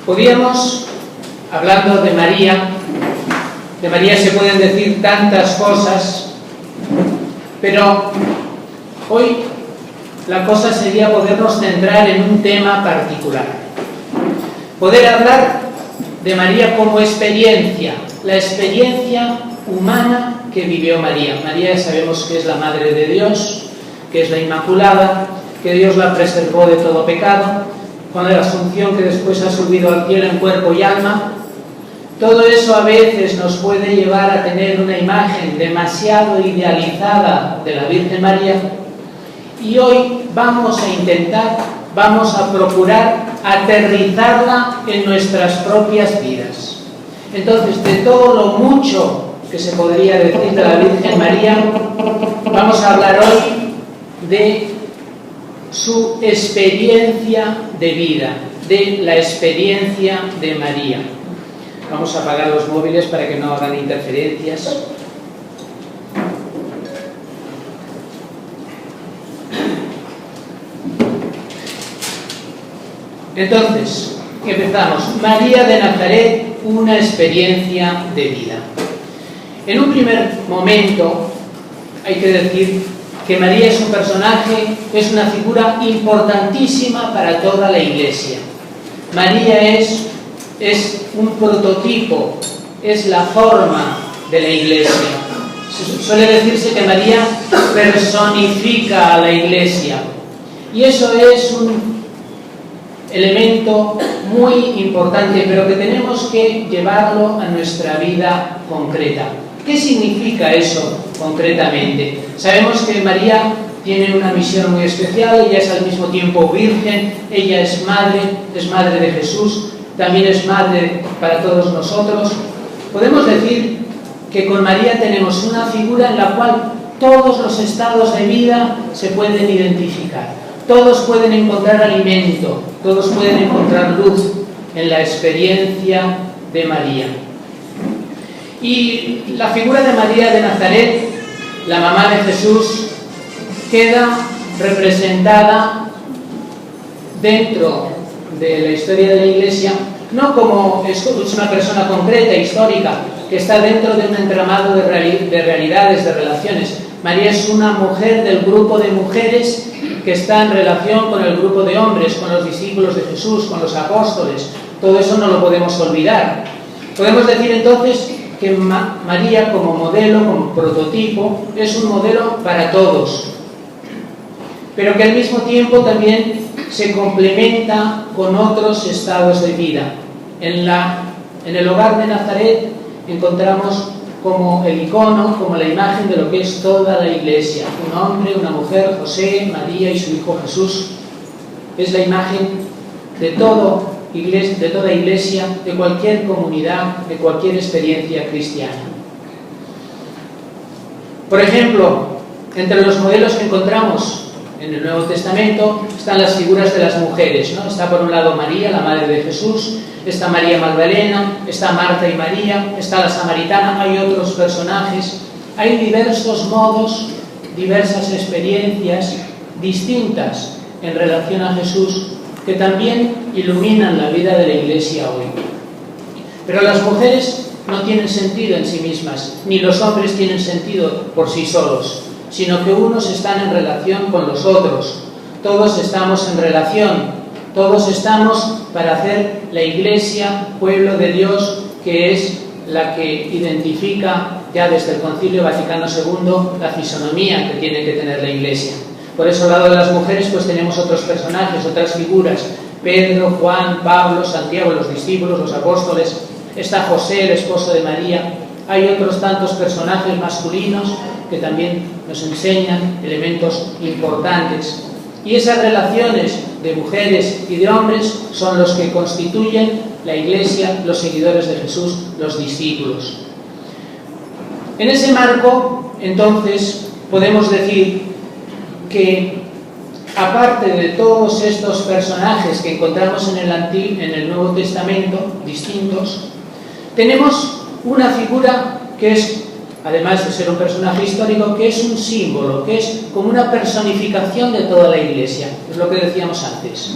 Podríamos, hablando de María se pueden decir tantas cosas, pero hoy la cosa sería podernos centrar en un tema particular. Poder hablar de María como experiencia, la experiencia humana que vivió María. María sabemos que es la Madre de Dios, que es la Inmaculada, que Dios la preservó de todo pecado, con la Asunción que después ha subido al cielo en cuerpo y alma. Todo eso a veces nos puede llevar a tener una imagen demasiado idealizada de la Virgen María, y hoy vamos a procurar aterrizarla en nuestras propias vidas. Entonces, de todo lo mucho que se podría decir de la Virgen María, vamos a hablar hoy de su experiencia de vida, de la experiencia de María. Vamos a apagar los móviles para que no hagan interferencias. Entonces, empezamos. María de Nazaret, una experiencia de vida. En un primer momento, hay que decir que María es un personaje, es una figura importantísima para toda la Iglesia. María es un prototipo, es la forma de la Iglesia. Suele decirse que María personifica a la Iglesia, y eso es un elemento muy importante, pero que tenemos que llevarlo a nuestra vida concreta. ¿Qué significa eso concretamente? Sabemos que María tiene una misión muy especial. Ella es al mismo tiempo virgen, ella es madre de Jesús, también es madre para todos nosotros. Podemos decir que con María tenemos una figura en la cual todos los estados de vida se pueden identificar. Todos pueden encontrar alimento, todos pueden encontrar luz en la experiencia de María. Y la figura de María de Nazaret, la mamá de Jesús, queda representada dentro de la historia de la Iglesia, no como es una persona concreta, histórica, que está dentro de un entramado de realidades, de relaciones. María es una mujer del grupo de mujeres que está en relación con el grupo de hombres, con los discípulos de Jesús, con los apóstoles. Todo eso no lo podemos olvidar. Podemos decir entonces que María, como modelo, como prototipo, es un modelo para todos, pero que al mismo tiempo también se complementa con otros estados de vida. En el hogar de Nazaret encontramos como el icono, como la imagen de lo que es toda la Iglesia. Un hombre, una mujer, José, María y su hijo Jesús. Es la imagen de toda Iglesia, de cualquier comunidad, de cualquier experiencia cristiana. Por ejemplo, entre los modelos que encontramos en el Nuevo Testamento están las figuras de las mujeres, ¿no? Está por un lado María, la madre de Jesús, está María Magdalena, está Marta y María, está la samaritana, hay otros personajes. Hay diversos modos, diversas experiencias distintas en relación a Jesús que también iluminan la vida de la Iglesia hoy. Pero las mujeres no tienen sentido en sí mismas, ni los hombres tienen sentido por sí solos, sino que unos están en relación con los otros. Todos estamos en relación, todos estamos para hacer la Iglesia, pueblo de Dios, que es la que identifica ya desde el Concilio Vaticano II la fisonomía que tiene que tener la Iglesia. Por eso, al lado de las mujeres, pues tenemos otros personajes, otras figuras: Pedro, Juan, Pablo, Santiago, los discípulos, los apóstoles. Está José, el esposo de María. Hay otros tantos personajes masculinos que también nos enseñan elementos importantes. Y esas relaciones de mujeres y de hombres son los que constituyen la Iglesia, los seguidores de Jesús, los discípulos. En ese marco, entonces, podemos decir que, aparte de todos estos personajes que encontramos en el Nuevo Testamento, distintos, tenemos una figura que es, además de ser un personaje histórico, que es un símbolo, que es como una personificación de toda la Iglesia. Es lo que decíamos antes.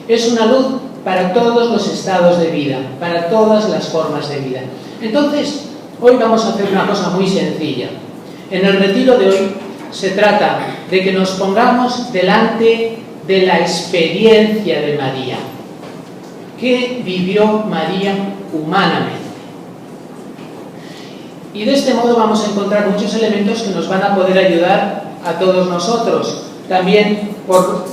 Es una luz para todos los estados de vida, para todas las formas de vida. Entonces, hoy vamos a hacer una cosa muy sencilla. En el retiro de hoy se trata de que nos pongamos delante de la experiencia de María. ¿Qué vivió María humanamente? Y de este modo vamos a encontrar muchos elementos que nos van a poder ayudar a todos nosotros, también por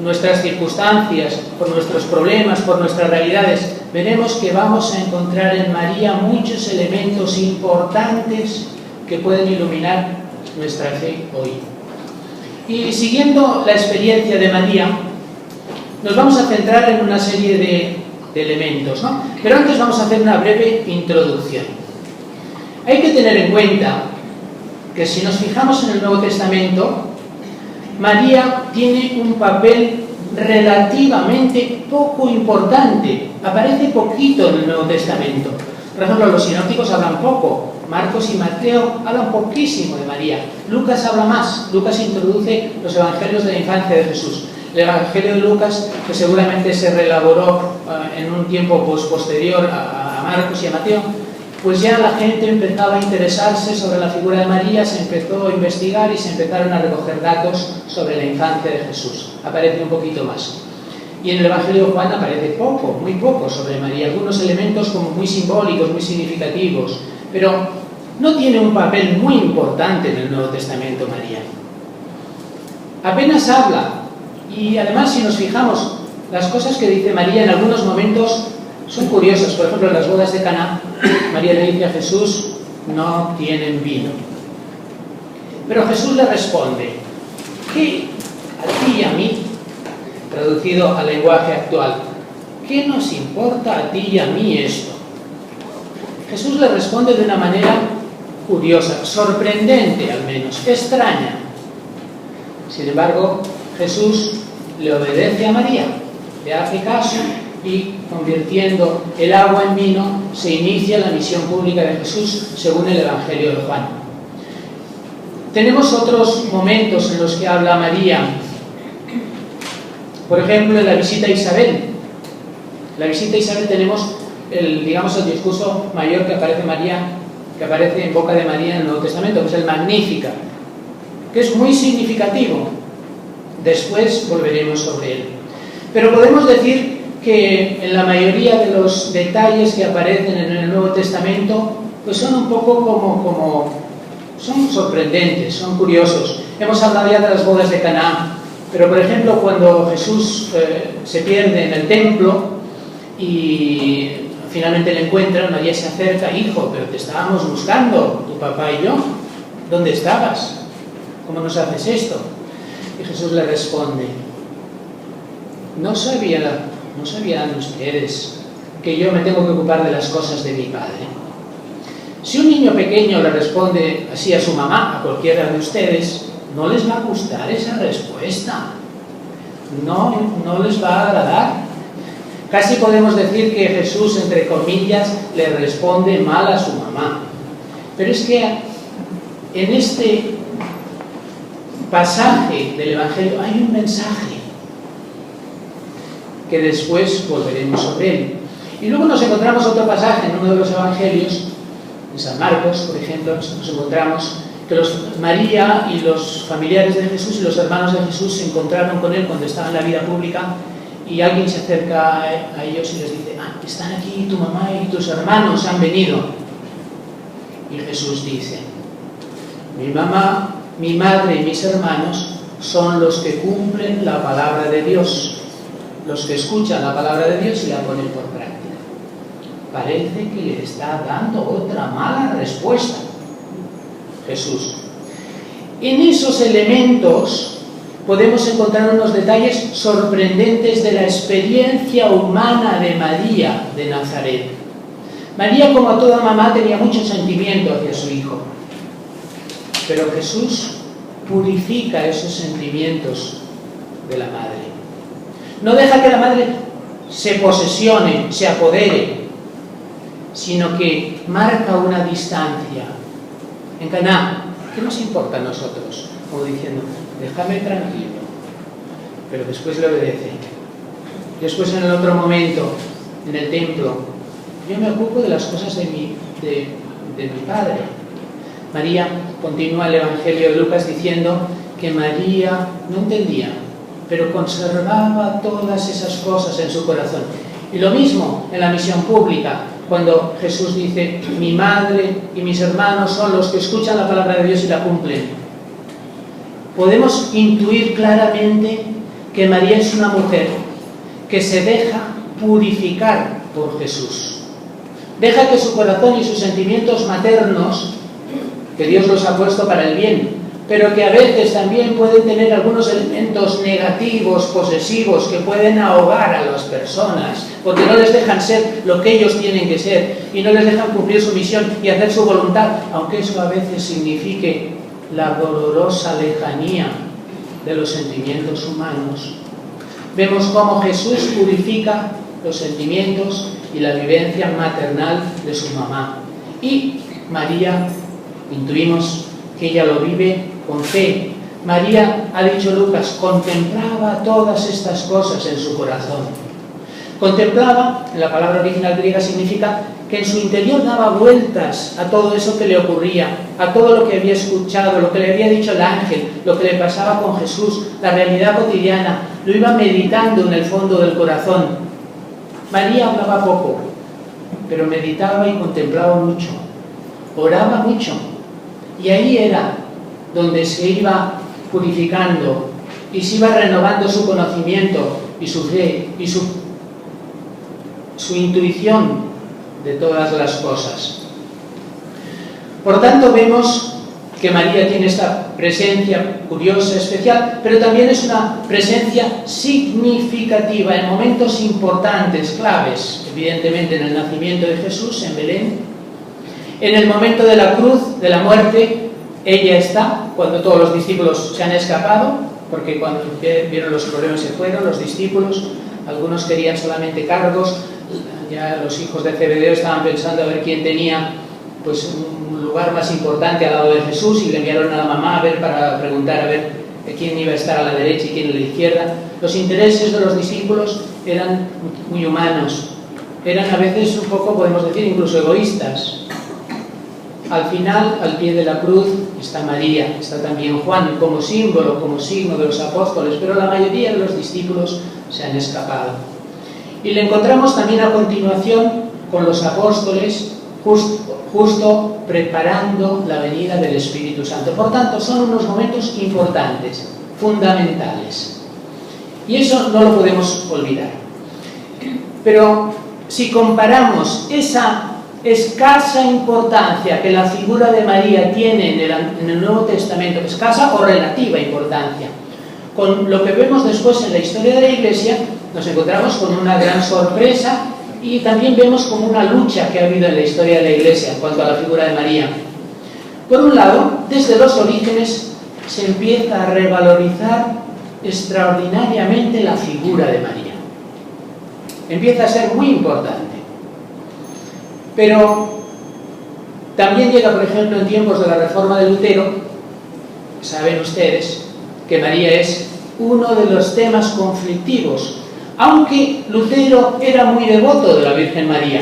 nuestras circunstancias, por nuestros problemas, por nuestras realidades. Veremos que vamos a encontrar en María muchos elementos importantes que pueden iluminar nuestra fe hoy. Y siguiendo la experiencia de María, nos vamos a centrar en una serie de elementos, ¿no? Pero antes vamos a hacer una breve introducción. Hay que tener en cuenta que si nos fijamos en el Nuevo Testamento, María tiene un papel relativamente poco importante. Aparece poquito en el Nuevo Testamento. Por ejemplo, los sinópticos hablan poco. Marcos y Mateo hablan poquísimo de María. Lucas habla más. Lucas introduce los evangelios de la infancia de Jesús. El evangelio de Lucas, que seguramente se reelaboró en un tiempo posterior a Marcos y a Mateo, pues ya la gente empezaba a interesarse sobre la figura de María, se empezó a investigar y se empezaron a recoger datos sobre la infancia de Jesús. Aparece un poquito más. Y en el Evangelio de Juan aparece poco, muy poco sobre María, algunos elementos como muy simbólicos, muy significativos, pero no tiene un papel muy importante en el Nuevo Testamento María. Apenas habla, y además si nos fijamos, las cosas que dice María en algunos momentos son curiosas. Por ejemplo, en las bodas de Caná, María le dice a Jesús, no tienen vino. Pero Jesús le responde, ¿qué a ti y a mí? Traducido al lenguaje actual, ¿qué nos importa a ti y a mí esto? Jesús le responde de una manera curiosa, sorprendente al menos, extraña. Sin embargo, Jesús le obedece a María, le hace caso y, convirtiendo el agua en vino, se inicia la misión pública de Jesús según el Evangelio de Juan. Tenemos otros momentos en los que habla María. Por ejemplo, en la visita a Isabel. En la visita a Isabel tenemos el discurso mayor que aparece en boca de María en el Nuevo Testamento, que es el Magnífica, que es muy significativo. Después volveremos sobre él. Pero podemos decir que en la mayoría de los detalles que aparecen en el Nuevo Testamento, pues son un poco son sorprendentes, son curiosos. Hemos hablado ya de las bodas de Caná, pero por ejemplo cuando Jesús se pierde en el templo y finalmente le encuentran, María se acerca, hijo, pero te estábamos buscando, tu papá y yo, ¿dónde estabas? ¿Cómo nos haces esto? Y Jesús le responde, ¿no sabían ustedes que yo me tengo que ocupar de las cosas de mi Padre? Si un niño pequeño le responde así a su mamá, a cualquiera de ustedes, no les va a gustar esa respuesta. No les va a agradar. Casi podemos decir que Jesús, entre comillas, le responde mal a su mamá. Pero es que en este pasaje del Evangelio hay un mensaje que después volveremos sobre él. Y luego nos encontramos otro pasaje en uno de los Evangelios, en San Marcos, por ejemplo, nos encontramos que María y los familiares de Jesús y los hermanos de Jesús se encontraron con él cuando estaba en la vida pública y alguien se acerca a ellos y les dice, están aquí tu mamá y tus hermanos han venido. Y Jesús dice, mi mamá, mi madre y mis hermanos son los que cumplen la palabra de Dios, los que escuchan la palabra de Dios y la ponen por práctica. Parece que le está dando otra mala respuesta Jesús. En esos elementos podemos encontrar unos detalles sorprendentes de la experiencia humana de María de Nazaret. María, como toda mamá, tenía mucho sentimiento hacia su hijo, pero Jesús purifica esos sentimientos de la madre. No deja que la madre se posesione, se apodere, sino que marca una distancia. En Caná, ¿qué nos importa a nosotros? Como diciendo, déjame tranquilo, pero después le obedece. Después, en el otro momento, en el templo, yo me ocupo de las cosas de mi Padre. María, continúa el Evangelio de Lucas diciendo que María no entendía, pero conservaba todas esas cosas en su corazón. Y lo mismo en la misión pública, cuando Jesús dice: mi madre y mis hermanos son los que escuchan la palabra de Dios y la cumplen. Podemos intuir claramente que María es una mujer que se deja purificar por Jesús. Deja que su corazón y sus sentimientos maternos, que Dios los ha puesto para el bien, pero que a veces también pueden tener algunos elementos negativos, posesivos, que pueden ahogar a las personas, porque no les dejan ser lo que ellos tienen que ser, y no les dejan cumplir su misión y hacer su voluntad, aunque eso a veces signifique la dolorosa lejanía de los sentimientos humanos. Vemos cómo Jesús purifica los sentimientos y la vivencia maternal de su mamá. Y María, intuimos que ella lo vive con fe. María, ha dicho Lucas, contemplaba todas estas cosas en su corazón. Contemplaba, en la palabra original griega, significa que en su interior daba vueltas a todo eso que le ocurría, a todo lo que había escuchado, lo que le había dicho el ángel, lo que le pasaba con Jesús, la realidad cotidiana, lo iba meditando en el fondo del corazón. María hablaba poco, pero meditaba y contemplaba mucho, oraba mucho, y ahí era donde se iba purificando y se iba renovando su conocimiento y su fe y su intuición de todas las cosas. Por tanto, vemos que María tiene esta presencia curiosa, especial, pero también es una presencia significativa en momentos importantes, claves, evidentemente en el nacimiento de Jesús en Belén, en el momento de la cruz, de la muerte. Ella está cuando todos los discípulos se han escapado, porque cuando vieron los problemas se fueron los discípulos, algunos querían solamente cargos, ya los hijos de Zebedeo estaban pensando a ver quién tenía pues un lugar más importante al lado de Jesús, y le enviaron a la mamá para preguntar a ver quién iba a estar a la derecha y quién a la izquierda. Los intereses de los discípulos eran muy humanos, eran a veces un poco, podemos decir, incluso egoístas. Al final, al pie de la cruz, está María, está también Juan, como símbolo, como signo de los apóstoles, pero la mayoría de los discípulos se han escapado. Y le encontramos también a continuación con los apóstoles, justo preparando la venida del Espíritu Santo. Por tanto, son unos momentos importantes, fundamentales. Y eso no lo podemos olvidar. Pero si comparamos esa escasa importancia que la figura de María tiene en el Nuevo Testamento, escasa o relativa importancia, con lo que vemos después en la historia de la Iglesia, nos encontramos con una gran sorpresa, y también vemos como una lucha que ha habido en la historia de la Iglesia en cuanto a la figura de María. Por un lado, desde los orígenes se empieza a revalorizar extraordinariamente la figura de María. Empieza a ser muy importante. Pero también llega, por ejemplo, en tiempos de la Reforma de Lutero, saben ustedes que María es uno de los temas conflictivos, aunque Lutero era muy devoto de la Virgen María.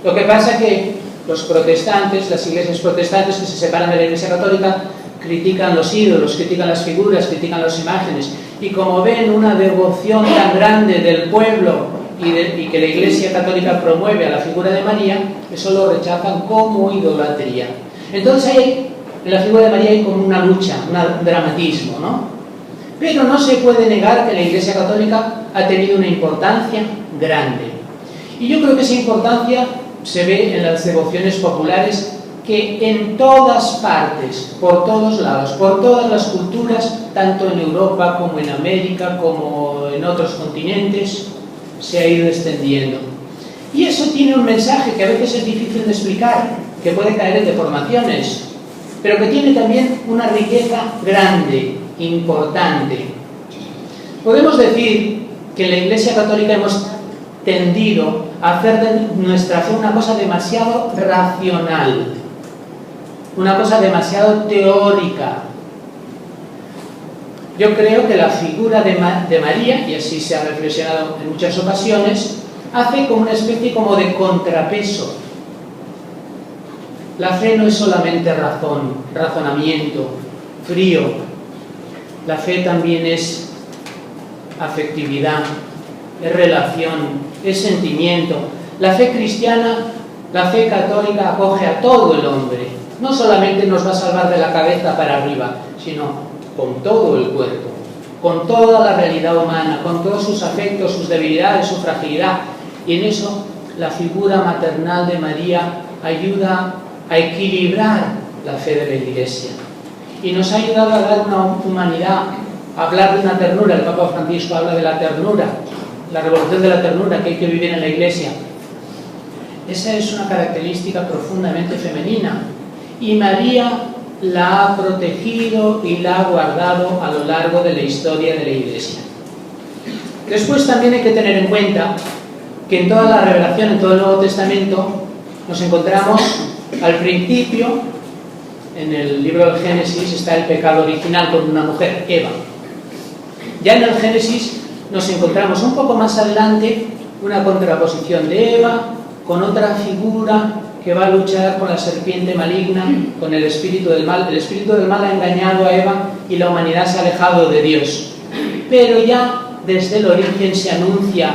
Lo que pasa que los protestantes, las iglesias protestantes que se separan de la Iglesia Católica, critican los ídolos, critican las figuras, critican las imágenes, y como ven una devoción tan grande del pueblo y que la Iglesia Católica promueve a la figura de María, eso lo rechazan como idolatría. Entonces en la figura de María hay como una lucha, un dramatismo, ¿no? Pero no se puede negar que la Iglesia Católica ha tenido una importancia grande. Y yo creo que esa importancia se ve en las devociones populares, que en todas partes, por todos lados, por todas las culturas, tanto en Europa como en América, como en otros continentes, se ha ido extendiendo. Y eso tiene un mensaje que a veces es difícil de explicar, que puede caer en deformaciones, pero que tiene también una riqueza grande, importante. Podemos decir que en la Iglesia Católica hemos tendido a hacer de nuestra fe una cosa demasiado racional, una cosa demasiado teórica. Yo creo que la figura de María, y así se ha reflexionado en muchas ocasiones, hace como una especie como de contrapeso. La fe no es solamente razonamiento, frío. La fe también es afectividad, es relación, es sentimiento. La fe cristiana, la fe católica acoge a todo el hombre. No solamente nos va a salvar de la cabeza para arriba, sino con todo el cuerpo, con toda la realidad humana, con todos sus afectos, sus debilidades, su fragilidad. Y en eso la figura maternal de María ayuda a equilibrar la fe de la Iglesia. Y nos ha ayudado a dar una humanidad, a hablar de una ternura. El Papa Francisco habla de la ternura, la revolución de la ternura que hay que vivir en la Iglesia. Esa es una característica profundamente femenina. Y María la ha protegido y la ha guardado a lo largo de la historia de la Iglesia. Después también hay que tener en cuenta que en toda la revelación, en todo el Nuevo Testamento, nos encontramos al principio, en el libro del Génesis, está el pecado original con una mujer, Eva. Ya en el Génesis nos encontramos un poco más adelante una contraposición de Eva con otra figura que va a luchar con la serpiente maligna, con el espíritu del mal. El espíritu del mal ha engañado a Eva y la humanidad se ha alejado de Dios. Pero ya desde el origen se anuncia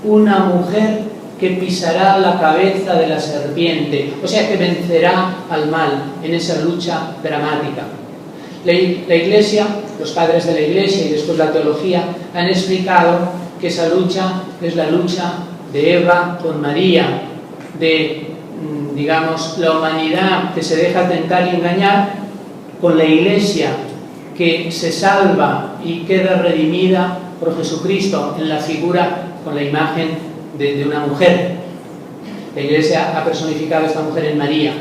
una mujer que pisará la cabeza de la serpiente, o sea que vencerá al mal en esa lucha dramática. La Iglesia, los padres de la Iglesia y después la teología han explicado que esa lucha es la lucha de Eva con María, de digamos, la humanidad que se deja tentar y engañar, con la Iglesia que se salva y queda redimida por Jesucristo en la figura, con la imagen de una mujer. La Iglesia ha personificado a esta mujer en María.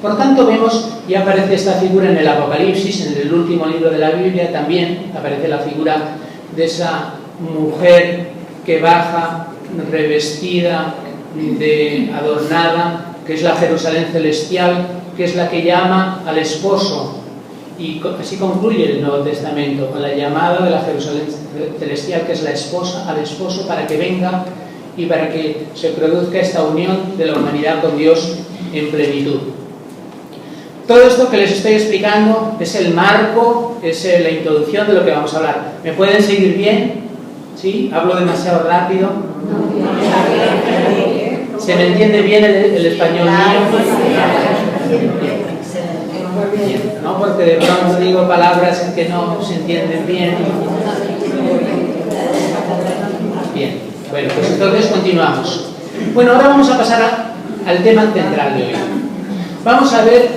Por tanto, vemos, y aparece esta figura en el Apocalipsis, en el último libro de la Biblia, también aparece la figura de esa mujer que baja revestida, adornada, que es la Jerusalén celestial, que es la que llama al esposo. Y así concluye el Nuevo Testamento, con la llamada de la Jerusalén celestial, que es la esposa, al esposo, para que venga y para que se produzca esta unión de la humanidad con Dios en plenitud. Todo esto que les estoy explicando es el marco, es la introducción de lo que vamos a hablar. ¿Me pueden seguir bien? ¿Sí? ¿Hablo demasiado rápido? ¿Se me entiende bien el español mío? Bien, ¿no? Porque de pronto digo palabras que no se entienden bien. Bien, bueno, pues entonces continuamos. Bueno, ahora vamos a pasar al tema central de hoy. Vamos a ver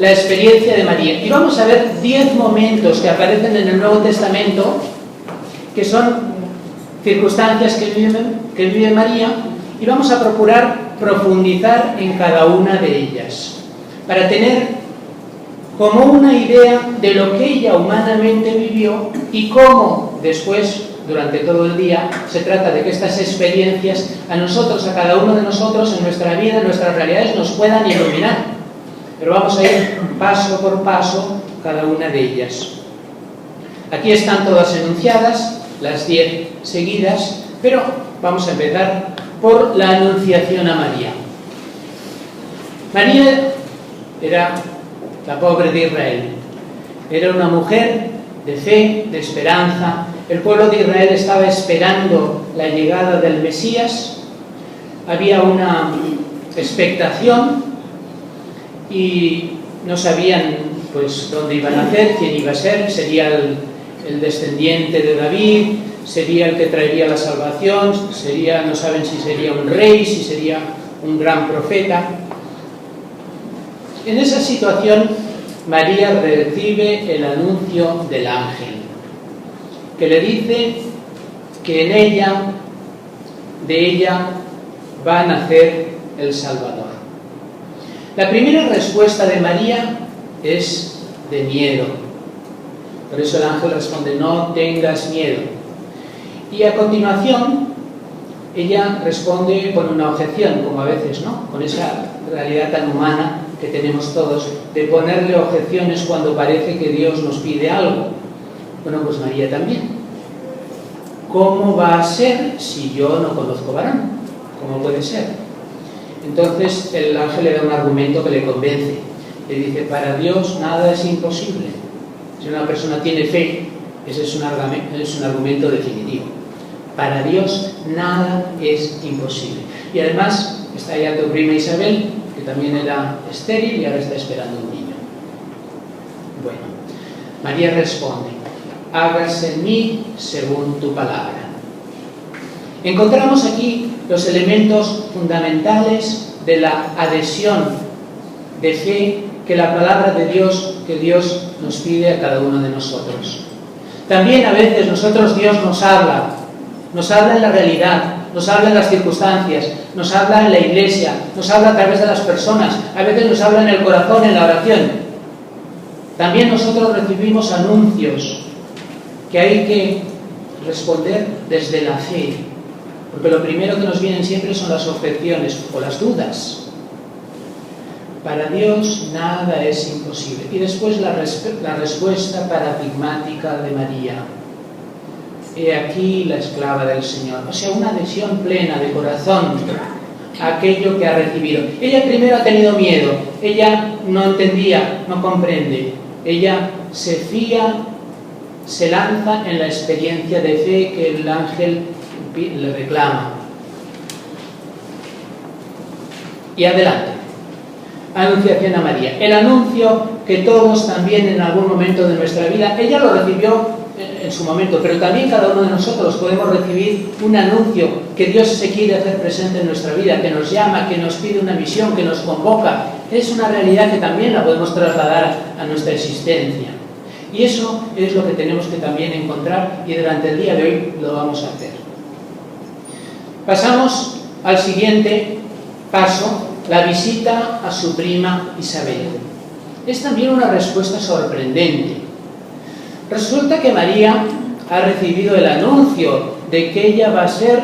la experiencia de María y vamos a ver 10 momentos que aparecen en el Nuevo Testamento que son circunstancias que vive María, y vamos a procurar profundizar en cada una de ellas para tener como una idea de lo que ella humanamente vivió y cómo después, durante todo el día, se trata de que estas experiencias a nosotros, a cada uno de nosotros, en nuestra vida, en nuestras realidades, nos puedan iluminar. Pero vamos a ir paso por paso cada una de ellas. Aquí están todas enunciadas, las 10 seguidas, pero vamos a empezar por la anunciación a María. María era la pobre de Israel. Era una mujer de fe, de esperanza. El pueblo de Israel estaba esperando la llegada del Mesías. Había una expectación y no sabían pues dónde iban a nacer, quién iba a ser. Sería el descendiente de David, sería el que traería la salvación, no saben si sería un rey, si sería un gran profeta. En esa situación, María recibe el anuncio del ángel, que le dice que de ella va a nacer el Salvador. La primera respuesta de María es de miedo. Por eso el ángel responde: no tengas miedo. Y a continuación, ella responde con una objeción, como a veces, ¿no? Con esa realidad tan humana que tenemos todos, de ponerle objeciones cuando parece que Dios nos pide algo. Bueno, pues María también. ¿Cómo va a ser si yo no conozco varón? ¿Cómo puede ser? Entonces el ángel le da un argumento que le convence. Le dice, para Dios nada es imposible. Si una persona tiene fe, ese es un argumento definitivo. Para Dios nada es imposible. Y además está ya tu prima Isabel, que también era estéril y ahora está esperando un niño. Bueno, María responde, hágase en mí según tu palabra. Encontramos aquí los elementos fundamentales de la adhesión de fe que la palabra de Dios, que Dios nos pide a cada uno de nosotros. También a veces Dios nos habla en la realidad, nos habla en las circunstancias, nos habla en la iglesia, nos habla a través de las personas, a veces nos habla en el corazón, en la oración. También nosotros recibimos anuncios que hay que responder desde la fe, porque lo primero que nos vienen siempre son las objeciones o las dudas. Para Dios nada es imposible. Y después la respuesta paradigmática de María. He aquí la esclava del Señor. O sea, una adhesión plena de corazón a aquello que ha recibido. Ella primero ha tenido miedo. Ella no entendía, no comprende. Ella se fía, se lanza en la experiencia de fe que el ángel le reclama. Y adelante. Anunciación a María. El anuncio que todos también en algún momento de nuestra vida, ella lo recibió en su momento, pero también cada uno de nosotros podemos recibir un anuncio que Dios se quiere hacer presente en nuestra vida, que nos llama, que nos pide una misión, que nos convoca. Es una realidad que también la podemos trasladar a nuestra existencia. Y eso es lo que tenemos que también encontrar y durante el día de hoy lo vamos a hacer. Pasamos al siguiente paso, la visita a su prima Isabel. Es también una respuesta sorprendente. Resulta que María ha recibido el anuncio de que ella va a ser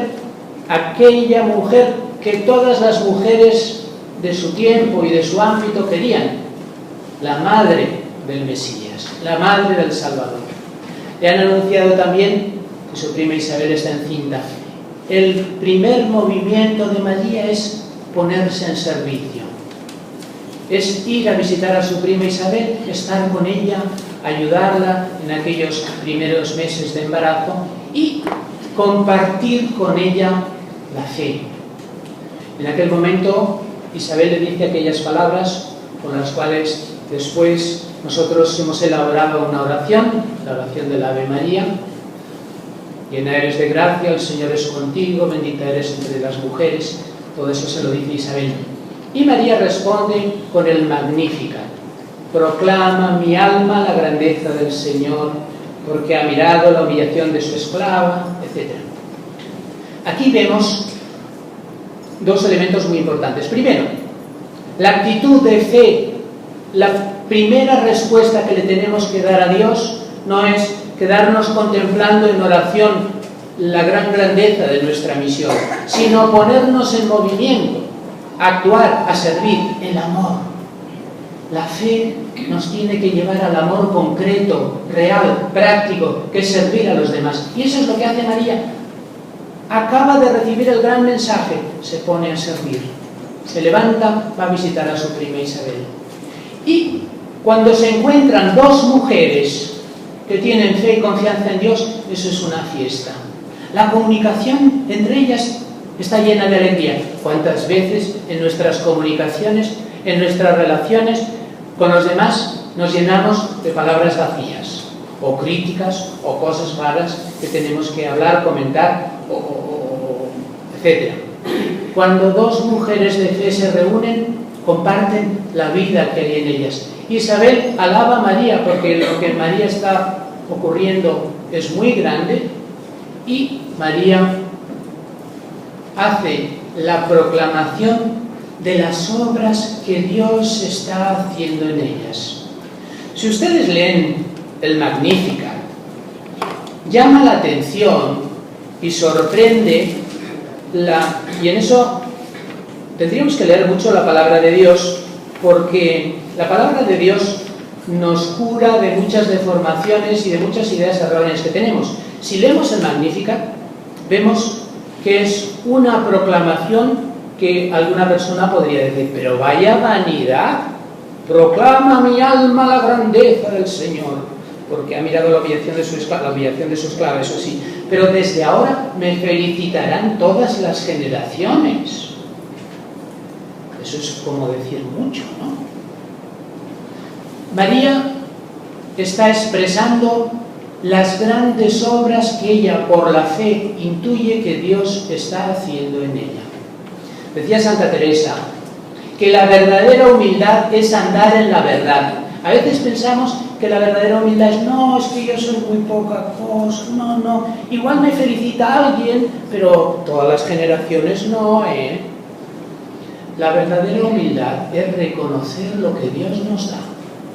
aquella mujer que todas las mujeres de su tiempo y de su ámbito querían, la madre del Mesías, la madre del Salvador. Le han anunciado también que su prima Isabel está encinta. El primer movimiento de María es ponerse en servicio. Es ir a visitar a su prima Isabel, estar con ella, ayudarla en aquellos primeros meses de embarazo y compartir con ella la fe. En aquel momento Isabel le dice aquellas palabras con las cuales después nosotros hemos elaborado una oración, la oración del Ave María. Llena eres de gracia, el Señor es contigo, bendita eres entre las mujeres. Todo eso se lo dice Isabel. Y María responde con el Magnificat. Proclama mi alma la grandeza del Señor, porque ha mirado la humillación de su esclava, etc. Aquí vemos dos elementos muy importantes. Primero, la actitud de fe. La primera respuesta que le tenemos que dar a Dios no es quedarnos contemplando en oración la gran grandeza de nuestra misión, sino ponernos en movimiento, actuar, a servir, el amor. La fe nos tiene que llevar al amor concreto, real, práctico, que es servir a los demás. Y eso es lo que hace María. Acaba de recibir el gran mensaje, se pone a servir. Se levanta, va a visitar a su prima Isabel. Y cuando se encuentran dos mujeres que tienen fe y confianza en Dios, eso es una fiesta. La comunicación entre ellas está llena de alegría. ¿Cuántas veces en nuestras comunicaciones, en nuestras relaciones con los demás, nos llenamos de palabras vacías, o críticas, o cosas raras que tenemos que hablar, comentar, etc.? Cuando dos mujeres de fe se reúnen, comparten la vida que hay en ellas. Isabel alaba a María porque lo que en María está ocurriendo es muy grande, y María hace la proclamación de las obras que Dios está haciendo en ellas. Si ustedes leen el Magnificat, llama la atención y sorprende y en eso tendríamos que leer mucho la palabra de Dios, porque la palabra de Dios nos cura de muchas deformaciones y de muchas ideas erróneas que tenemos. Si leemos el Magnificat, vemos que es una proclamación que alguna persona podría decir, pero vaya vanidad, proclama mi alma la grandeza del Señor, porque ha mirado la humillación de su esclava, eso sí, pero desde ahora me felicitarán todas las generaciones. Eso es como decir mucho, ¿no? María está expresando las grandes obras que ella, por la fe, intuye que Dios está haciendo en ella. Decía Santa Teresa que la verdadera humildad es andar en la verdad. A veces pensamos que la verdadera humildad es, no, es que yo soy muy poca cosa, no, igual me felicita alguien, pero todas las generaciones no, La verdadera humildad es reconocer lo que Dios nos da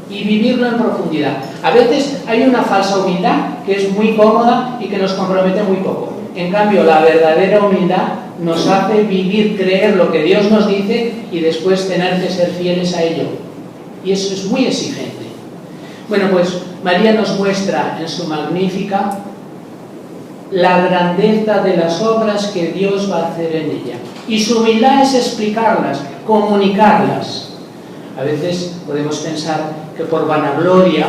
y vivirlo en profundidad. A veces hay una falsa humildad que es muy cómoda y que nos compromete muy poco. En cambio, la verdadera humildad nos hace vivir, creer lo que Dios nos dice y después tener que ser fieles a ello. Y eso es muy exigente. Bueno, pues María nos muestra en su Magnífica la grandeza de las obras que Dios va a hacer en ella. Y su humildad es explicarlas, comunicarlas. A veces podemos pensar que por vanagloria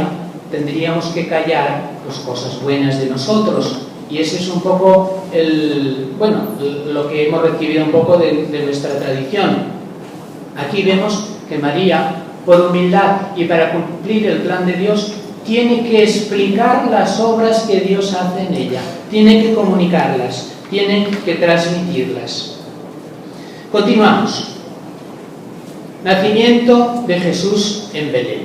tendríamos que callar pues, cosas buenas de nosotros. Y ese es un poco lo que hemos recibido un poco de nuestra tradición. Aquí vemos que María, por humildad y para cumplir el plan de Dios, tiene que explicar las obras que Dios hace en ella, tiene que comunicarlas, tiene que transmitirlas. Continuamos. Nacimiento de Jesús en Belén.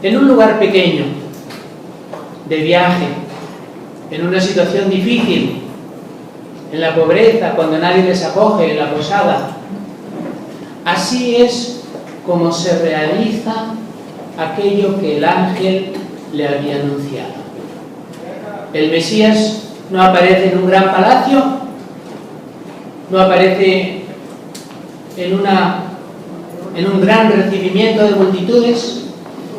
En un lugar pequeño, de viaje, en una situación difícil, en la pobreza, cuando nadie les acoge, en la posada. Así es como se realiza aquello que el ángel le había anunciado. El Mesías no aparece en un gran palacio, no aparece en un gran recibimiento de multitudes,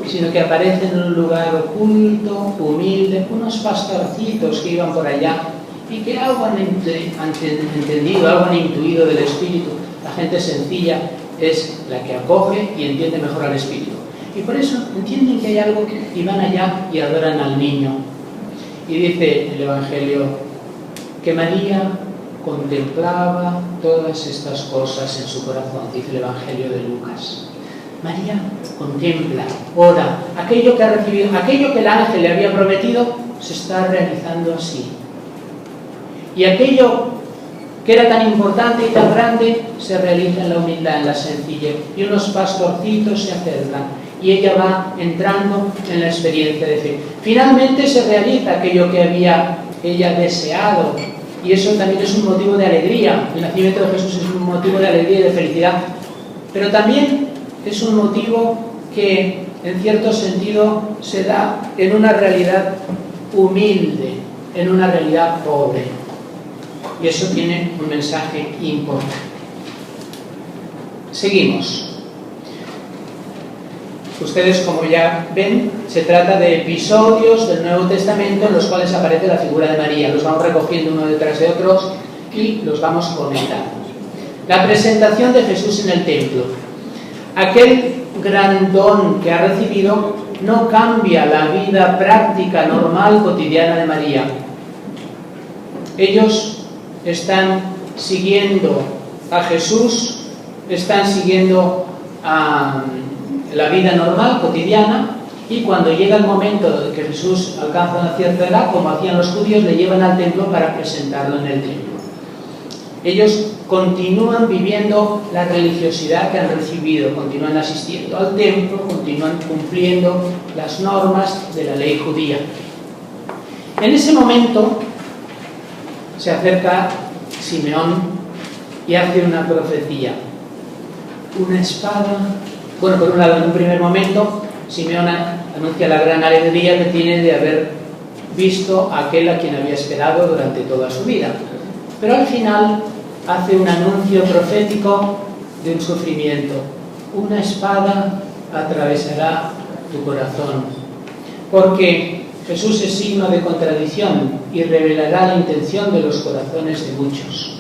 sino que aparece en un lugar oculto, humilde, unos pastorcitos que iban por allá y que algo han entendido, algo han intuido del Espíritu. La gente sencilla es la que acoge y entiende mejor al Espíritu. Y por eso entienden que hay algo y van allá y adoran al niño. Y dice el Evangelio que María contemplaba todas estas cosas en su corazón, dice el Evangelio de Lucas. María contempla, ora, aquello que ha recibido, aquello que el ángel le había prometido, se está realizando así. Y aquello que era tan importante y tan grande, se realiza en la humildad, en la sencillez. Y unos pastorcitos se acercan y ella va entrando en la experiencia de fe. Finalmente se realiza aquello que había ella deseado. Y eso también es un motivo de alegría. El nacimiento de Jesús es un motivo de alegría y de felicidad. Pero también es un motivo que, en cierto sentido, se da en una realidad humilde, en una realidad pobre. Y eso tiene un mensaje importante. Seguimos. Ustedes, como ya ven, se trata de episodios del Nuevo Testamento en los cuales aparece la figura de María. Los vamos recogiendo uno detrás de otros y los vamos comentando. La presentación de Jesús en el templo. Aquel gran don que ha recibido no cambia la vida práctica, normal, cotidiana de María. Ellos están siguiendo a Jesús, están siguiendo a la vida normal, cotidiana, y cuando llega el momento de que Jesús alcanza una cierta edad, como hacían los judíos, le llevan al templo para presentarlo en el templo. Ellos continúan viviendo la religiosidad que han recibido, continúan asistiendo al templo, continúan cumpliendo las normas de la ley judía. En ese momento se acerca Simeón y hace una profecía. Una espada. Bueno, por un lado, en un primer momento, Simeón anuncia la gran alegría que tiene de haber visto a aquel a quien había esperado durante toda su vida. Pero al final hace un anuncio profético de un sufrimiento. Una espada atravesará tu corazón, porque Jesús es signo de contradicción y revelará la intención de los corazones de muchos.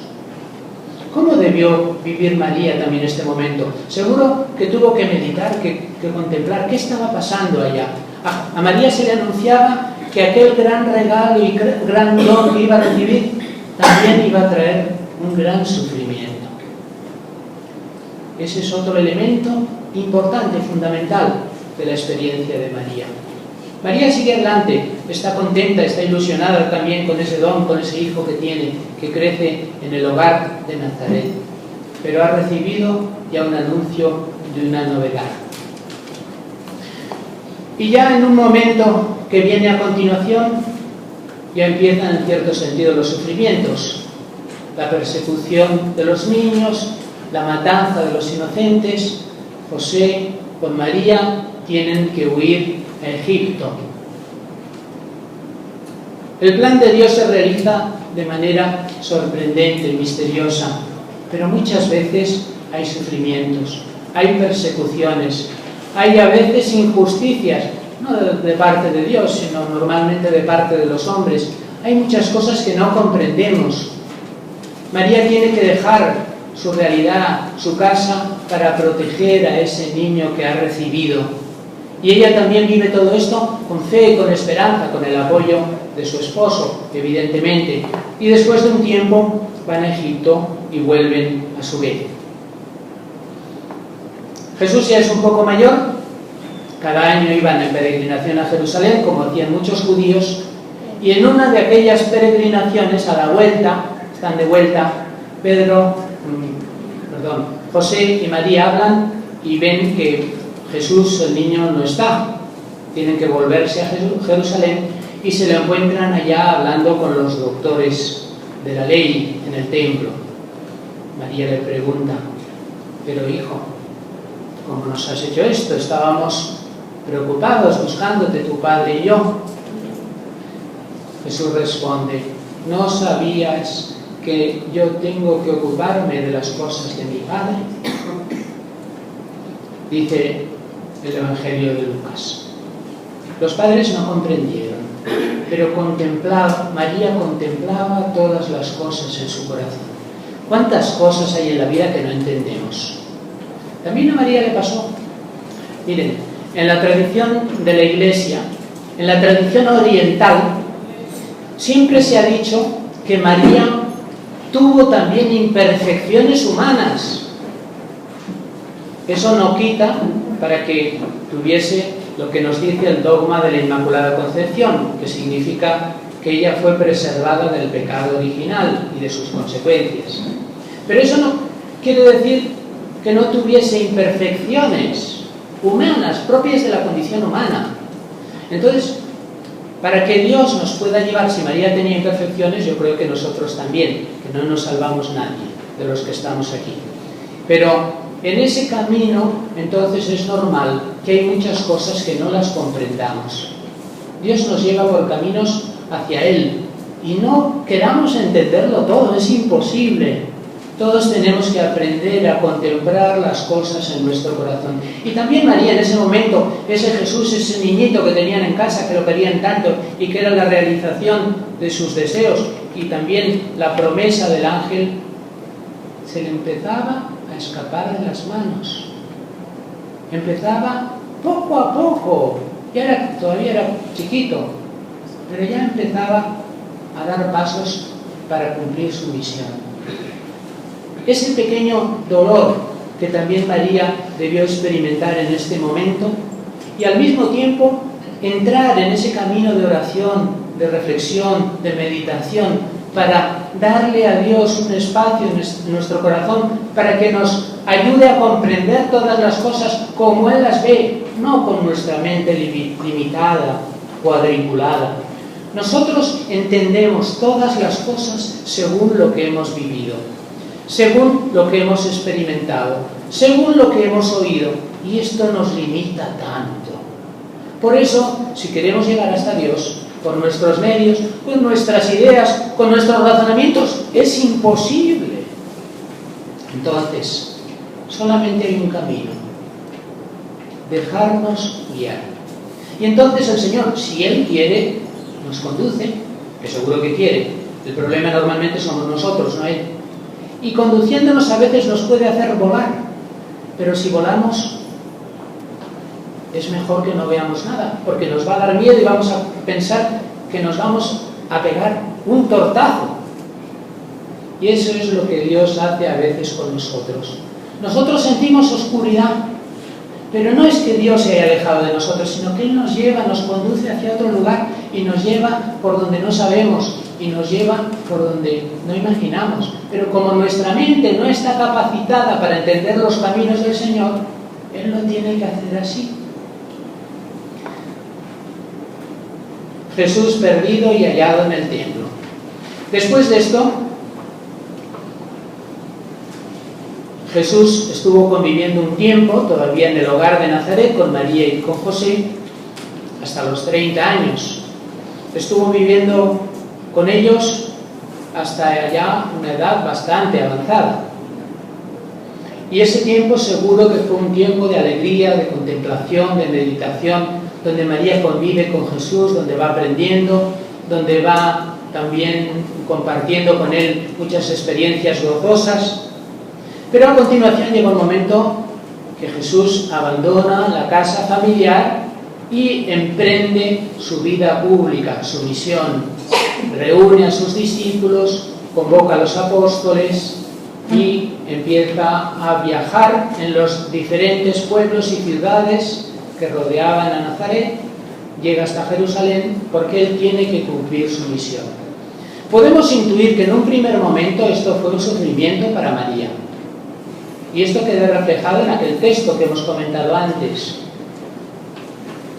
¿Cómo debió vivir María también este momento? Seguro que tuvo que meditar, que contemplar qué estaba pasando allá. A María se le anunciaba que aquel gran regalo y gran don que iba a recibir también iba a traer un gran sufrimiento. Ese es otro elemento importante, fundamental de la experiencia de María. María sigue adelante, está contenta, está ilusionada también con ese don, con ese hijo que tiene, que crece en el hogar de Nazaret, pero ha recibido ya un anuncio de una novedad. Y ya en un momento que viene a continuación, ya empiezan en cierto sentido los sufrimientos, la persecución de los niños, la matanza de los inocentes. José con María tienen que huir a Egipto. El plan de Dios se realiza de manera sorprendente y misteriosa, pero muchas veces hay sufrimientos, hay persecuciones, hay a veces injusticias, no de parte de Dios, sino normalmente de parte de los hombres. Hay muchas cosas que no comprendemos. María tiene que dejar su realidad, su casa, para proteger a ese niño que ha recibido. Y ella también vive todo esto con fe y con esperanza, con el apoyo de su esposo, evidentemente. Y después de un tiempo van a Egipto y vuelven a su vez. Jesús ya es un poco mayor. Cada año iban en peregrinación a Jerusalén, como hacían muchos judíos. Y en una de aquellas peregrinaciones, a la vuelta, están de vuelta, José y María hablan y ven que Jesús, el niño, no está. Tienen que volverse a Jerusalén y se lo encuentran allá hablando con los doctores de la ley en el templo. María le pregunta: pero hijo, ¿cómo nos has hecho esto? Estábamos preocupados buscándote tu padre y yo. Jesús responde: ¿no sabías que yo tengo que ocuparme de las cosas de mi Padre? Dice el Evangelio de Lucas. Los padres no comprendieron, pero María contemplaba todas las cosas en su corazón. ¿Cuántas cosas hay en la vida que no entendemos? También a María le pasó. Miren, en la tradición de la Iglesia, en la tradición oriental, siempre se ha dicho que María tuvo también imperfecciones humanas. Eso no quita para que tuviese lo que nos dice el dogma de la Inmaculada Concepción, que significa que ella fue preservada del pecado original y de sus consecuencias. Pero eso no quiere decir que no tuviese imperfecciones humanas, propias de la condición humana. Entonces, para que Dios nos pueda llevar, si María tenía imperfecciones, yo creo que nosotros también, que no nos salvamos nadie de los que estamos aquí. Pero en ese camino, entonces es normal que hay muchas cosas que no las comprendamos. Dios nos lleva por caminos hacia Él y no queramos entenderlo todo, es imposible. Todos tenemos que aprender a contemplar las cosas en nuestro corazón. Y también María en ese momento, ese Jesús, ese niñito que tenían en casa, que lo querían tanto y que era la realización de sus deseos y también la promesa del ángel, se le empezaba a escapar de las manos. Empezaba poco a poco, todavía era chiquito, pero ya empezaba a dar pasos para cumplir su misión. Ese pequeño dolor que también María debió experimentar en este momento y al mismo tiempo entrar en ese camino de oración, de reflexión, de meditación, para darle a Dios un espacio en nuestro corazón para que nos ayude a comprender todas las cosas como Él las ve, no con nuestra mente limitada, cuadriculada. Nosotros entendemos todas las cosas según lo que hemos vivido, según lo que hemos experimentado, según lo que hemos oído, y esto nos limita tanto. Por eso, si queremos llegar hasta Dios, con nuestros medios, con nuestras ideas, con nuestros razonamientos, es imposible. Entonces, solamente hay un camino: dejarnos guiar. Y entonces el Señor, si Él quiere, nos conduce, que seguro que quiere. El problema normalmente somos nosotros, no Él. Y conduciéndonos a veces nos puede hacer volar, pero si volamos es mejor que no veamos nada, porque nos va a dar miedo y vamos a pensar que nos vamos a pegar un tortazo. Y eso es lo que Dios hace a veces con nosotros. Nosotros sentimos oscuridad, pero no es que Dios se haya alejado de nosotros, sino que Él nos lleva, nos conduce hacia otro lugar y nos lleva por donde no sabemos y nos lleva por donde no imaginamos. Pero como nuestra mente no está capacitada para entender los caminos del Señor, Él lo tiene que hacer así. Jesús perdido y hallado en el templo. Después de esto, Jesús estuvo conviviendo un tiempo todavía en el hogar de Nazaret con María y con José hasta los 30 años. Estuvo viviendo con ellos hasta ya una edad bastante avanzada. Y ese tiempo seguro que fue un tiempo de alegría, de contemplación, de meditación, donde María convive con Jesús, donde va aprendiendo, donde va también compartiendo con Él muchas experiencias gozosas. Pero a continuación llega un momento que Jesús abandona la casa familiar y emprende su vida pública, su misión. Reúne a sus discípulos, convoca a los apóstoles y empieza a viajar en los diferentes pueblos y ciudades que rodeaban a Nazaret. Llega hasta Jerusalén porque Él tiene que cumplir su misión. Podemos intuir que en un primer momento esto fue un sufrimiento para María. Y esto queda reflejado en aquel texto que hemos comentado antes.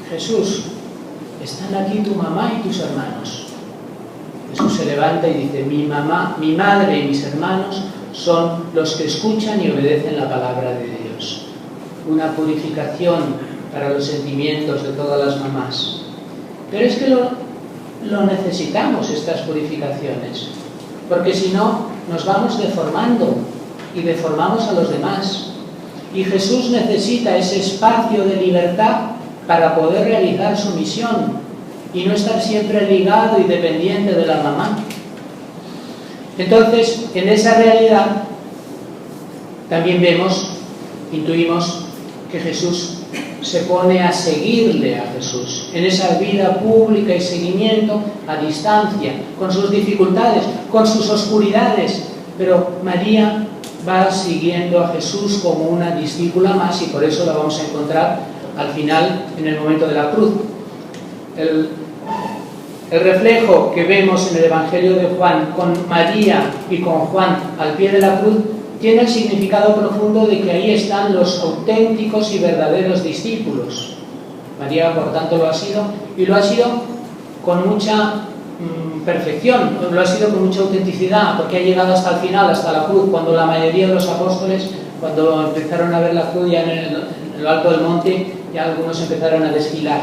Jesús, están aquí tu mamá y tus hermanos. Jesús se levanta y dice, mi mamá, mi madre y mis hermanos son los que escuchan y obedecen la palabra de Dios. Una purificación para los sentimientos de todas las mamás. Pero es que lo necesitamos, estas purificaciones, porque si no nos vamos deformando y deformamos a los demás. Y Jesús necesita ese espacio de libertad para poder realizar su misión y no estar siempre ligado y dependiente de la mamá. Entonces, en esa realidad también vemos, intuimos que Jesús se pone a seguirle a Jesús en esa vida pública y seguimiento a distancia, con sus dificultades, con sus oscuridades, pero María va siguiendo a Jesús como una discípula más y por eso la vamos a encontrar al final en el momento de la cruz. El reflejo que vemos en el Evangelio de Juan con María y con Juan al pie de la cruz tiene el significado profundo de que ahí están los auténticos y verdaderos discípulos. María, por tanto, lo ha sido, y lo ha sido con mucha perfección, lo ha sido con mucha autenticidad, porque ha llegado hasta el final, hasta la cruz, cuando la mayoría de los apóstoles, cuando empezaron a ver la cruz ya en lo alto del monte, ya algunos empezaron a desfilar.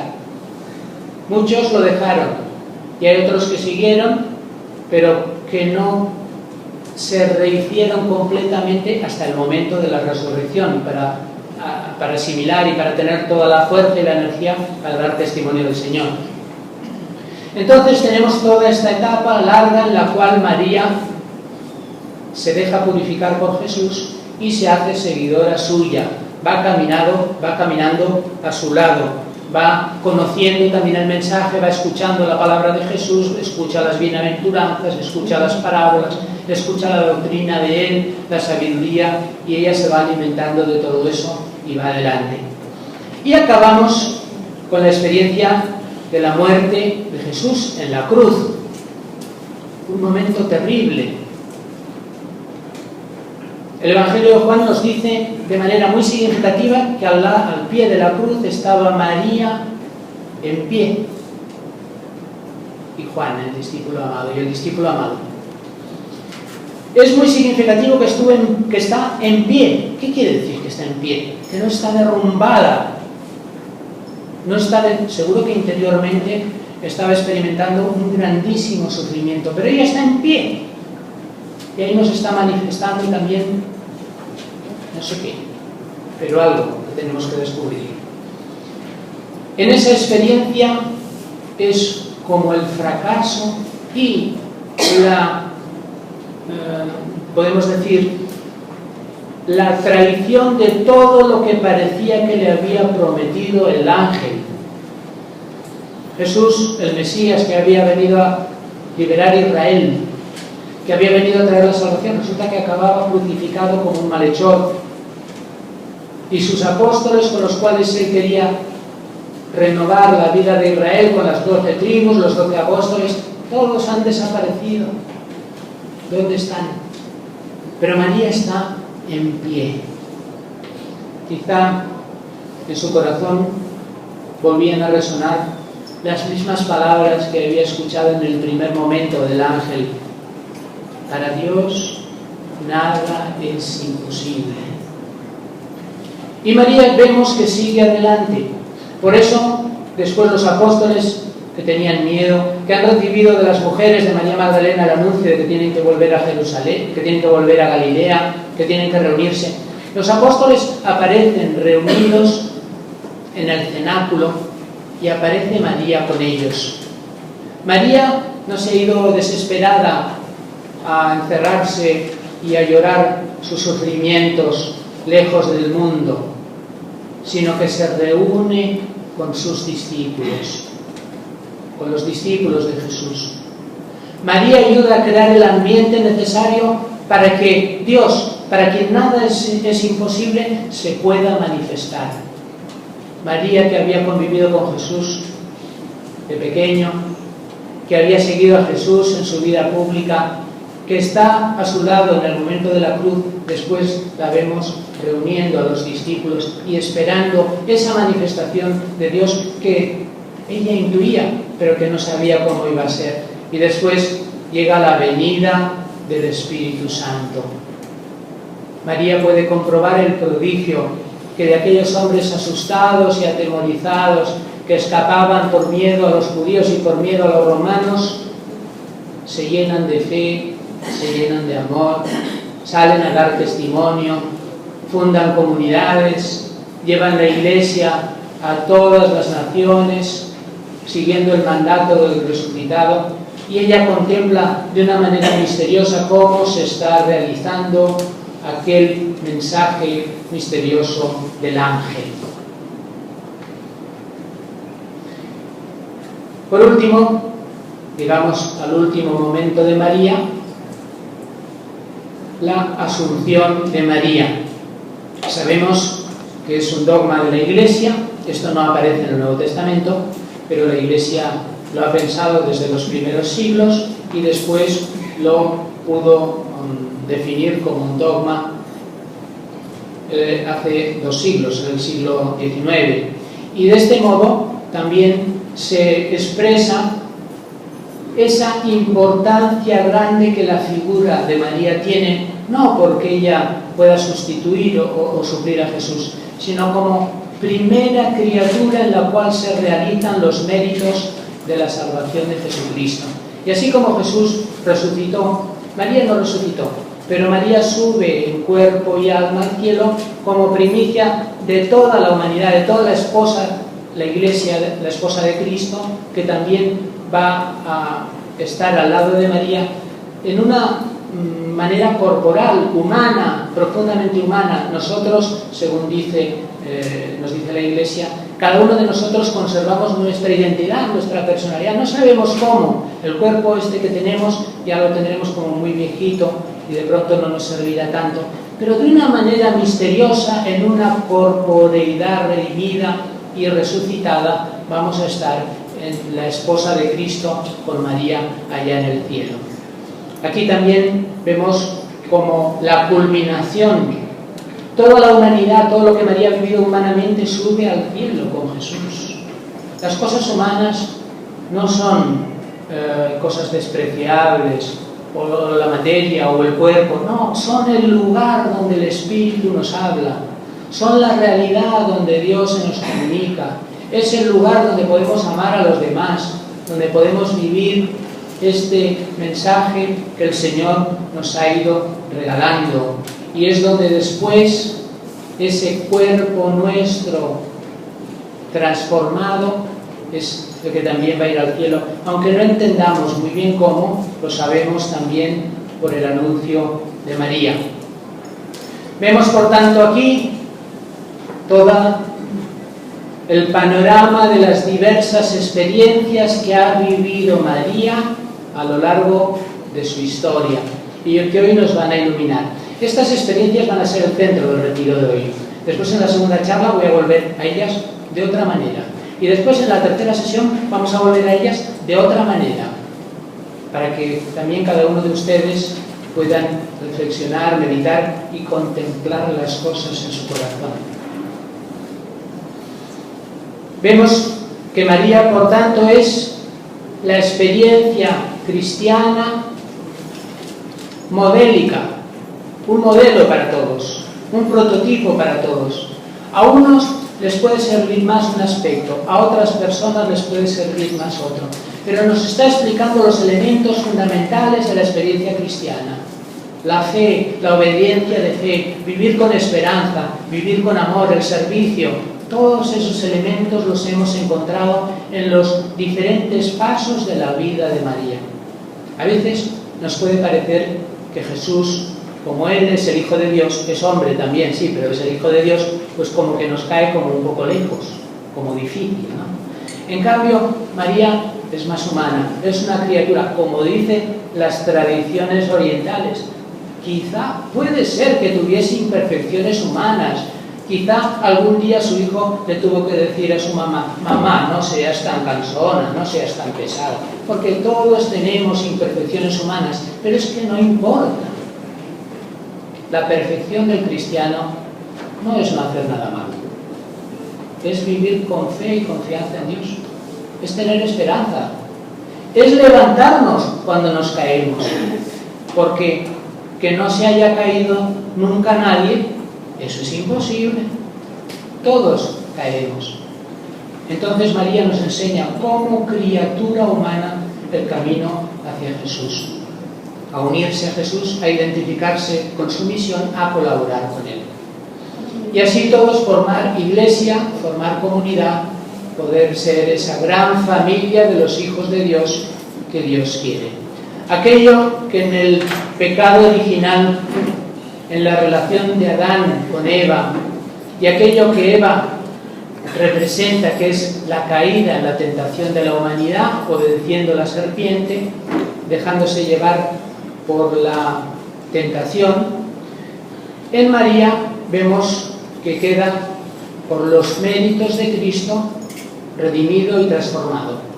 Muchos lo dejaron, y hay otros que siguieron, pero que no se rehicieron completamente hasta el momento de la resurrección, para asimilar y para tener toda la fuerza y la energía para dar testimonio del Señor. Entonces tenemos toda esta etapa larga en la cual María se deja purificar por Jesús y se hace seguidora suya, va caminando a su lado, va conociendo también el mensaje, va escuchando la palabra de Jesús, escucha las bienaventuranzas, escucha las parábolas, escucha la doctrina de Él, la sabiduría, y ella se va alimentando de todo eso y va adelante. Y acabamos con la experiencia de la muerte de Jesús en la cruz. Un momento terrible. El Evangelio de Juan nos dice de manera muy significativa que al pie de la cruz estaba María en pie y Juan, el discípulo amado, y el discípulo amado. Es muy significativo que está en pie. ¿Qué quiere decir que está en pie? Que no está derrumbada. No está seguro que interiormente estaba experimentando un grandísimo sufrimiento, pero ella está en pie. Y ahí nos está manifestando también, no sé qué, pero algo que tenemos que descubrir. En esa experiencia es como el fracaso y podemos decir, la traición de todo lo que parecía que le había prometido el ángel. Jesús, el Mesías, que había venido a liberar a Israel, que había venido a traer la salvación, resulta que acababa crucificado como un malhechor. Y sus apóstoles, con los cuales él quería renovar la vida de Israel, con las 12 tribus, los 12 apóstoles, todos han desaparecido. ¿Dónde están? Pero María está en pie. Quizá en su corazón volvían a resonar las mismas palabras que había escuchado en el primer momento del ángel. Para Dios nada es imposible. Y María vemos que sigue adelante. Por eso, después los apóstoles que tenían miedo, que han recibido de las mujeres de María Magdalena el anuncio de que tienen que volver a Jerusalén, que tienen que volver a Galilea, que tienen que reunirse, los apóstoles aparecen reunidos en el cenáculo y aparece María con ellos. María no se ha ido desesperada a encerrarse y a llorar sus sufrimientos lejos del mundo, sino que se reúne con sus discípulos, con los discípulos de Jesús. María ayuda a crear el ambiente necesario para que Dios, para quien nada es imposible, se pueda manifestar. María, que había convivido con Jesús de pequeño, que había seguido a Jesús en su vida pública, que está a su lado en el momento de la cruz, después la vemos reuniendo a los discípulos y esperando esa manifestación de Dios que ella intuía, pero que no sabía cómo iba a ser. Y después llega la venida del Espíritu Santo. María puede comprobar el prodigio que de aquellos hombres asustados y atemorizados que escapaban por miedo a los judíos y por miedo a los romanos, se llenan de fe, se llenan de amor, salen a dar testimonio, fundan comunidades, llevan la Iglesia a todas las naciones, siguiendo el mandato del resucitado, y ella contempla de una manera misteriosa cómo se está realizando aquel mensaje misterioso del ángel. Por último, llegamos al último momento de María, la Asunción de María. Sabemos que es un dogma de la Iglesia, esto no aparece en el Nuevo Testamento, pero la Iglesia lo ha pensado desde los primeros siglos y después lo pudo definir como un dogma hace 2 siglos, en el siglo XIX. Y de este modo también se expresa esa importancia grande que la figura de María tiene, no porque ella pueda sustituir o suplir a Jesús, sino como primera criatura en la cual se realizan los méritos de la salvación de Jesucristo. Y así como Jesús resucitó, María no resucitó, pero María sube en cuerpo y alma al cielo como primicia de toda la humanidad, de toda la esposa, la Iglesia, la esposa de Cristo, que también va a estar al lado de María en una manera corporal, humana, profundamente humana. Nosotros, según nos dice la Iglesia, cada uno de nosotros conservamos nuestra identidad, nuestra personalidad. No sabemos cómo. El cuerpo que tenemos ya lo tendremos como muy viejito y de pronto no nos servirá tanto. Pero de una manera misteriosa, en una corporeidad redimida y resucitada, vamos a estar en la esposa de Cristo con María allá en el cielo. Aquí también vemos como la culminación, toda la humanidad, todo lo que María ha vivido humanamente sube al cielo con Jesús. Las cosas humanas no son cosas despreciables, o la materia o el cuerpo, no, son el lugar donde el Espíritu nos habla, son la realidad donde Dios se nos comunica, es el lugar donde podemos amar a los demás, donde podemos vivir este mensaje que el Señor nos ha ido regalando, y es donde después ese cuerpo nuestro transformado, es el que también va a ir al cielo. Aunque no entendamos muy bien cómo, lo sabemos también por el anuncio de María. Vemos, por tanto, aquí todo el panorama de las diversas experiencias que ha vivido María a lo largo de su historia y que hoy nos van a iluminar. Estas experiencias van a ser el centro del retiro de hoy. Después, en la segunda charla, voy a volver a ellas de otra manera. Y después, en la tercera sesión, vamos a volver a ellas de otra manera, para que también cada uno de ustedes puedan reflexionar, meditar y contemplar las cosas en su corazón. Vemos que María, por tanto, es la experiencia cristiana modélica, un modelo para todos, un prototipo para todos. A unos les puede servir más un aspecto, a otras personas les puede servir más otro, pero nos está explicando los elementos fundamentales de la experiencia cristiana: la fe, la obediencia de fe, vivir con esperanza, vivir con amor, el servicio. Todos esos elementos los hemos encontrado en los diferentes pasos de la vida de María. A veces nos puede parecer que Jesús, como Él es el Hijo de Dios, es hombre también, sí, pero es el Hijo de Dios, pues como que nos cae como un poco lejos, como difícil, ¿no? En cambio, María es más humana, es una criatura, como dicen las tradiciones orientales. Quizá puede ser que tuviese imperfecciones humanas, quizá algún día su hijo le tuvo que decir a su mamá: mamá, no seas tan cansona, no seas tan pesada, porque todos tenemos imperfecciones humanas, pero es que no importa. La perfección del cristiano no es no hacer nada malo, es vivir con fe y confianza en Dios, es tener esperanza, es levantarnos cuando nos caemos, porque que no se haya caído nunca nadie, eso es imposible. Todos caeremos. Entonces María nos enseña como criatura humana el camino hacia Jesús, a unirse a Jesús, a identificarse con su misión, a colaborar con Él. Y así todos formar iglesia, formar comunidad, poder ser esa gran familia de los hijos de Dios que Dios quiere. Aquello que en el pecado original, en la relación de Adán con Eva, y aquello que Eva representa, que es la caída en la tentación de la humanidad, obedeciendo a la serpiente, dejándose llevar por la tentación, en María vemos que queda, por los méritos de Cristo, redimido y transformado.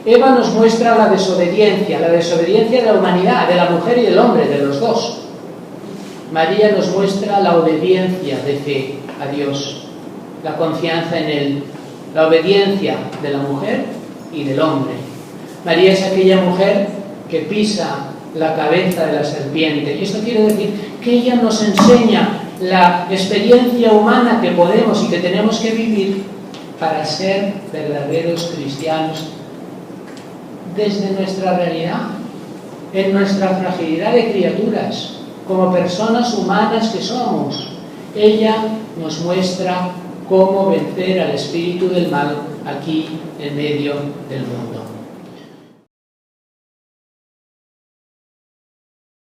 Eva nos muestra la desobediencia de la humanidad, de la mujer y del hombre, de los dos. María nos muestra la obediencia de fe a Dios, la confianza en Él, la obediencia de la mujer y del hombre. María es aquella mujer que pisa la cabeza de la serpiente, y esto quiere decir que ella nos enseña la experiencia humana que podemos y que tenemos que vivir para ser verdaderos cristianos desde nuestra realidad, en nuestra fragilidad de criaturas, como personas humanas que somos. Ella nos muestra cómo vencer al espíritu del mal aquí en medio del mundo.